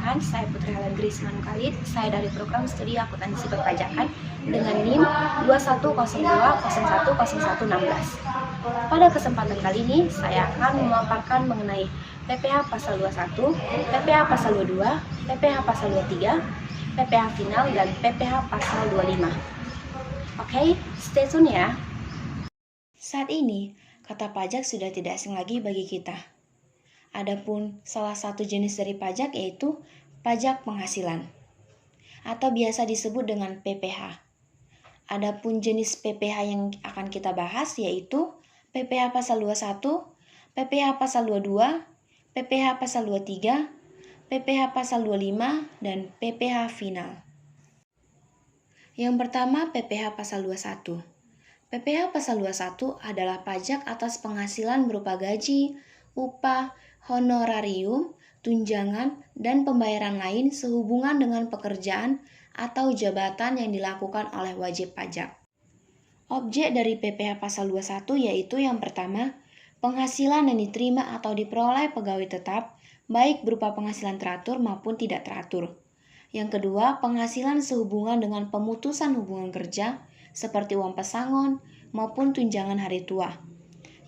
Perkenalkan, saya Putri Helen Grace Manukhalid. Saya dari program studi akuntansi perpajakan dengan NIM 2102010116. Pada kesempatan kali ini, saya akan memaparkan mengenai PPh Pasal 21, PPh Pasal 22, PPh Pasal 23, PPh Final, dan PPh Pasal 25. Oke, stay tune ya. Saat ini, kata pajak sudah tidak asing lagi bagi kita. Adapun salah satu jenis dari pajak yaitu pajak penghasilan atau biasa disebut dengan PPh. Adapun jenis PPh yang akan kita bahas yaitu PPh Pasal 21, PPh Pasal 22, PPh Pasal 23, PPh Pasal 25, dan PPh Final. Yang pertama, PPh Pasal 21. PPh Pasal 21 adalah pajak atas penghasilan berupa gaji, upah, honorarium, tunjangan, dan pembayaran lain sehubungan dengan pekerjaan atau jabatan yang dilakukan oleh wajib pajak. Objek dari PPh Pasal 21 yaitu yang pertama, penghasilan yang diterima atau diperoleh pegawai tetap, baik berupa penghasilan teratur maupun tidak teratur. Yang kedua, penghasilan sehubungan dengan pemutusan hubungan kerja, seperti uang pesangon maupun tunjangan hari tua.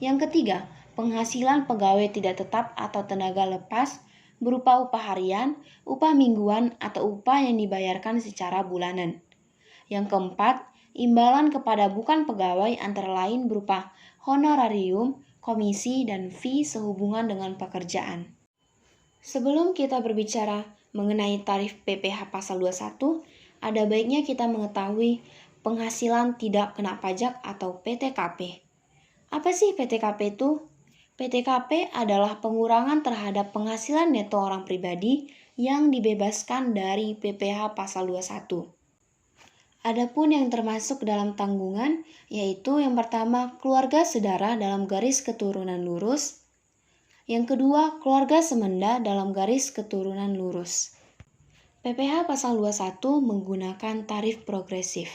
Yang ketiga, penghasilan pegawai tidak tetap atau tenaga lepas berupa upah harian, upah mingguan, atau upah yang dibayarkan secara bulanan. Yang keempat, imbalan kepada bukan pegawai antara lain berupa honorarium, komisi, dan fee sehubungan dengan pekerjaan. Sebelum kita berbicara mengenai tarif PPh Pasal 21, ada baiknya kita mengetahui penghasilan tidak kena pajak atau PTKP. Apa sih PTKP itu? PTKP adalah pengurangan terhadap penghasilan neto orang pribadi yang dibebaskan dari PPh Pasal 21. Adapun yang termasuk dalam tanggungan yaitu yang pertama keluarga sedara dalam garis keturunan lurus, yang kedua keluarga semenda dalam garis keturunan lurus. PPh Pasal 21 menggunakan tarif progresif.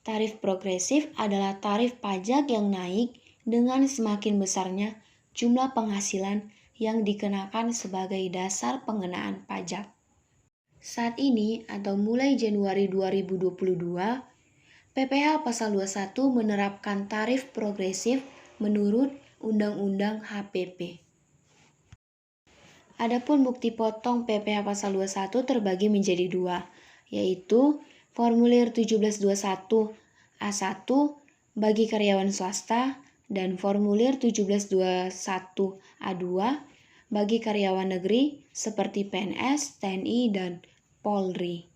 Tarif progresif adalah tarif pajak yang naik dengan semakin besarnya jumlah penghasilan yang dikenakan sebagai dasar pengenaan pajak. Saat ini atau mulai Januari 2022, PPh Pasal 21 menerapkan tarif progresif menurut Undang-Undang HPP. Adapun bukti potong PPh Pasal 21 terbagi menjadi dua, yaitu formulir 1721 A1 bagi karyawan swasta dan formulir 1721 A2 bagi karyawan negeri seperti PNS, TNI, dan Polri.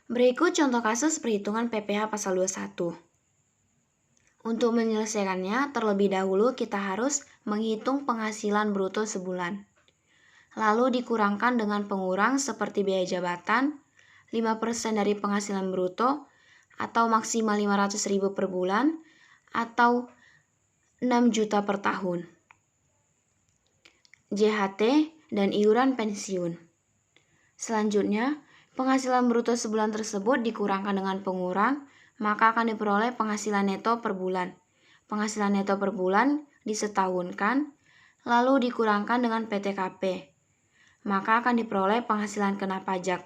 Berikut contoh kasus perhitungan PPh Pasal 21. Untuk menyelesaikannya, terlebih dahulu kita harus menghitung penghasilan bruto sebulan. Lalu dikurangkan dengan pengurang seperti biaya jabatan, 5% dari penghasilan bruto, atau maksimal 500.000 per bulan, atau 6 juta per tahun. JHT dan iuran pensiun. Selanjutnya, penghasilan bruto sebulan tersebut dikurangkan dengan pengurang, maka akan diperoleh penghasilan neto per bulan. Penghasilan neto per bulan disetahunkan, lalu dikurangkan dengan PTKP, maka akan diperoleh penghasilan kena pajak.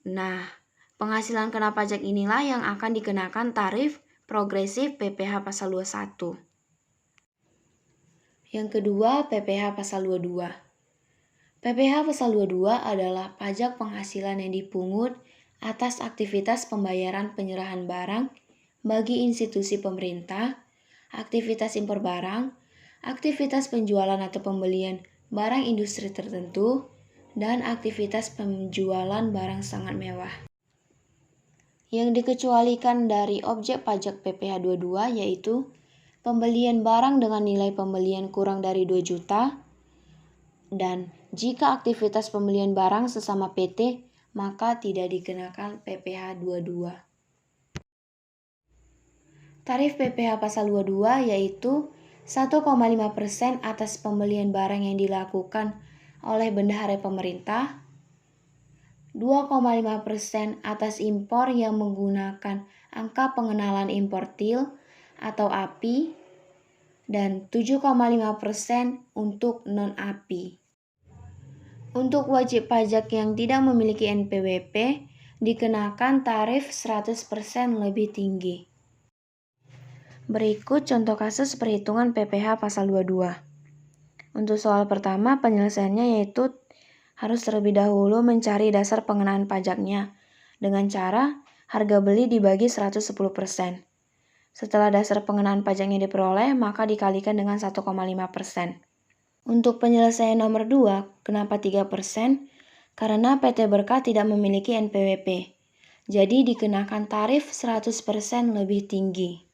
Nah, penghasilan kena pajak inilah yang akan dikenakan tarif progresif PPh Pasal 21. Yang kedua, PPh Pasal 22. PPh Pasal 22 adalah pajak penghasilan yang dipungut atas aktivitas pembayaran penyerahan barang bagi institusi pemerintah, aktivitas impor barang, aktivitas penjualan atau pembelian barang industri tertentu, dan aktivitas penjualan barang sangat mewah. Yang dikecualikan dari objek pajak PPh 22 yaitu pembelian barang dengan nilai pembelian kurang dari 2 juta, dan jika aktivitas pembelian barang sesama PT, maka tidak dikenakan PPh 22. Tarif PPh Pasal 22 yaitu 1,5% atas pembelian barang yang dilakukan oleh bendahara pemerintah, 2,5% atas impor yang menggunakan angka pengenalan importil atau API, dan 7,5% untuk non-API. Untuk wajib pajak yang tidak memiliki NPWP, dikenakan tarif 100% lebih tinggi. Berikut contoh kasus perhitungan PPh pasal 22. Untuk soal pertama, penyelesaiannya yaitu harus terlebih dahulu mencari dasar pengenaan pajaknya dengan cara harga beli dibagi 110%. Setelah dasar pengenaan pajaknya diperoleh, maka dikalikan dengan 1,5%. Untuk penyelesaian nomor 2, kenapa 3%? Karena PT Berkah tidak memiliki NPWP. Jadi dikenakan tarif 100% lebih tinggi.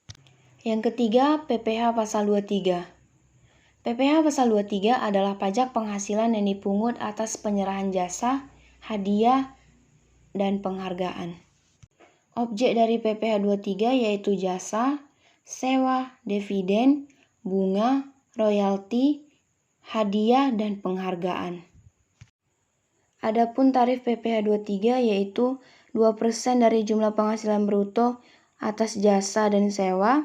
Yang ketiga, PPh pasal 23. PPh pasal 23 adalah pajak penghasilan yang dipungut atas penyerahan jasa, hadiah, dan penghargaan. Objek dari PPh 23 yaitu jasa, sewa, dividen, bunga, royalti, hadiah, dan penghargaan. Adapun tarif PPh 23 yaitu 2% dari jumlah penghasilan bruto atas jasa dan sewa,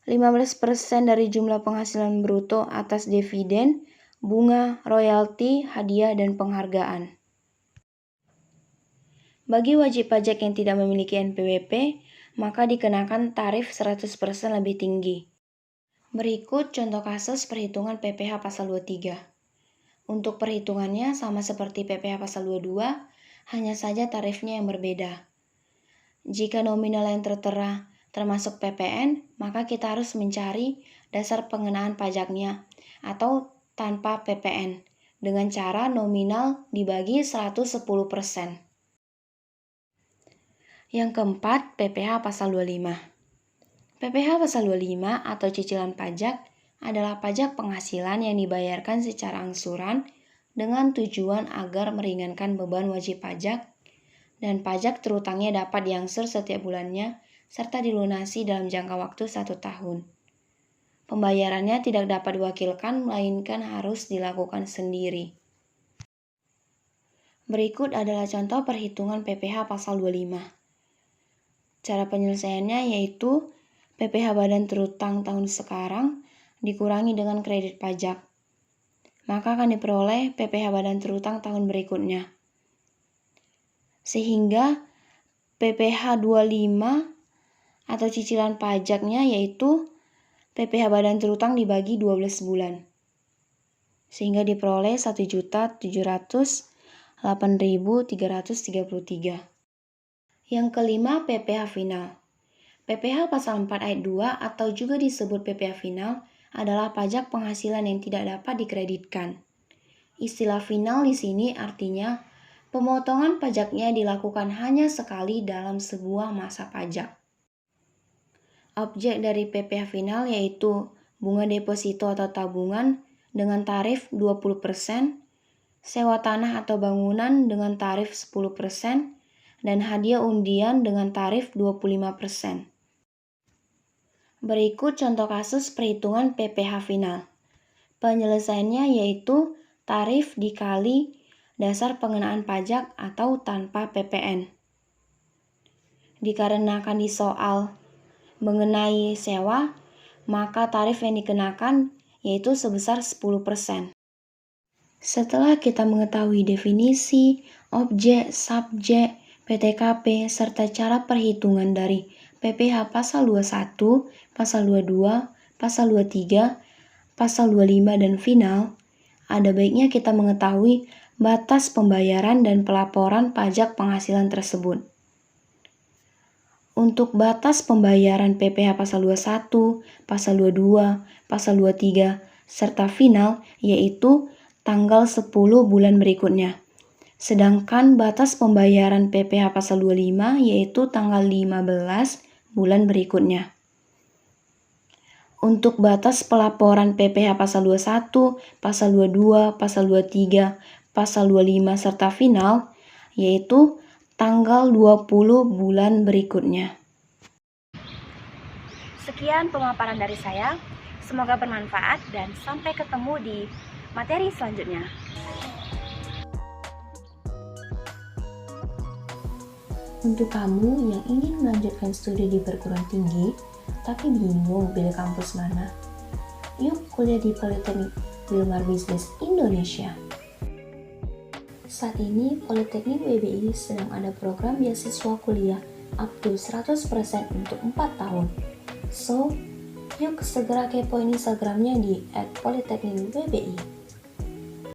15% dari jumlah penghasilan bruto atas dividen, bunga, royalti, hadiah, dan penghargaan. Bagi wajib pajak yang tidak memiliki NPWP, maka dikenakan tarif 100% lebih tinggi. Berikut contoh kasus perhitungan PPh pasal 23. Untuk perhitungannya sama seperti PPh pasal 22, hanya saja tarifnya yang berbeda. Jika nominal yang tertera termasuk PPN, maka kita harus mencari dasar pengenaan pajaknya atau tanpa PPN dengan cara nominal dibagi 110%. Yang keempat, PPh pasal 25. PPh pasal 25 atau cicilan pajak adalah pajak penghasilan yang dibayarkan secara angsuran dengan tujuan agar meringankan beban wajib pajak dan pajak terutangnya dapat diangsur setiap bulannya serta dilunasi dalam jangka waktu 1 tahun. Pembayarannya tidak dapat diwakilkan, melainkan harus dilakukan sendiri. Berikut adalah contoh perhitungan PPh pasal 25. Cara penyelesaiannya yaitu PPh badan terutang tahun sekarang dikurangi dengan kredit pajak. Maka akan diperoleh PPh badan terutang tahun berikutnya. Sehingga PPh 25 atau cicilan pajaknya yaitu PPh badan terutang dibagi 12 bulan. Sehingga diperoleh 1.708.333. Yang kelima, PPh final. PPh pasal 4 ayat 2 atau juga disebut PPh final adalah pajak penghasilan yang tidak dapat dikreditkan. Istilah final di sini artinya pemotongan pajaknya dilakukan hanya sekali dalam sebuah masa pajak. Objek dari PPh final yaitu bunga deposito atau tabungan dengan tarif 20%, sewa tanah atau bangunan dengan tarif 10%, dan hadiah undian dengan tarif 25%. Berikut contoh kasus perhitungan PPh final. Penyelesaiannya yaitu tarif dikali dasar pengenaan pajak atau tanpa PPN. Dikarenakan di soal mengenai sewa, maka tarif yang dikenakan yaitu sebesar 10%. Setelah kita mengetahui definisi, objek, subjek, PTKP, serta cara perhitungan dari PPh pasal 21, pasal 22, pasal 23, pasal 25, dan final, ada baiknya kita mengetahui batas pembayaran dan pelaporan pajak penghasilan tersebut. Untuk batas pembayaran PPh pasal 21, pasal 22, pasal 23, serta final yaitu tanggal 10 bulan berikutnya. Sedangkan batas pembayaran PPh pasal 25 yaitu tanggal 15 bulan berikutnya. Untuk batas pelaporan PPh pasal 21, pasal 22, pasal 23, pasal 25, serta final yaitu tanggal 20 bulan berikutnya. Sekian pemaparan dari saya, semoga bermanfaat dan sampai ketemu di materi selanjutnya. Untuk kamu yang ingin melanjutkan studi di perguruan tinggi, tapi bingung pilih kampus mana, yuk kuliah di Politeknik Wilmar Business Indonesia. Saat ini Politeknik WBI sedang ada program beasiswa kuliah up to 100% untuk 4 tahun. So, yuk segera kepoin Instagramnya di @politeknikwbi.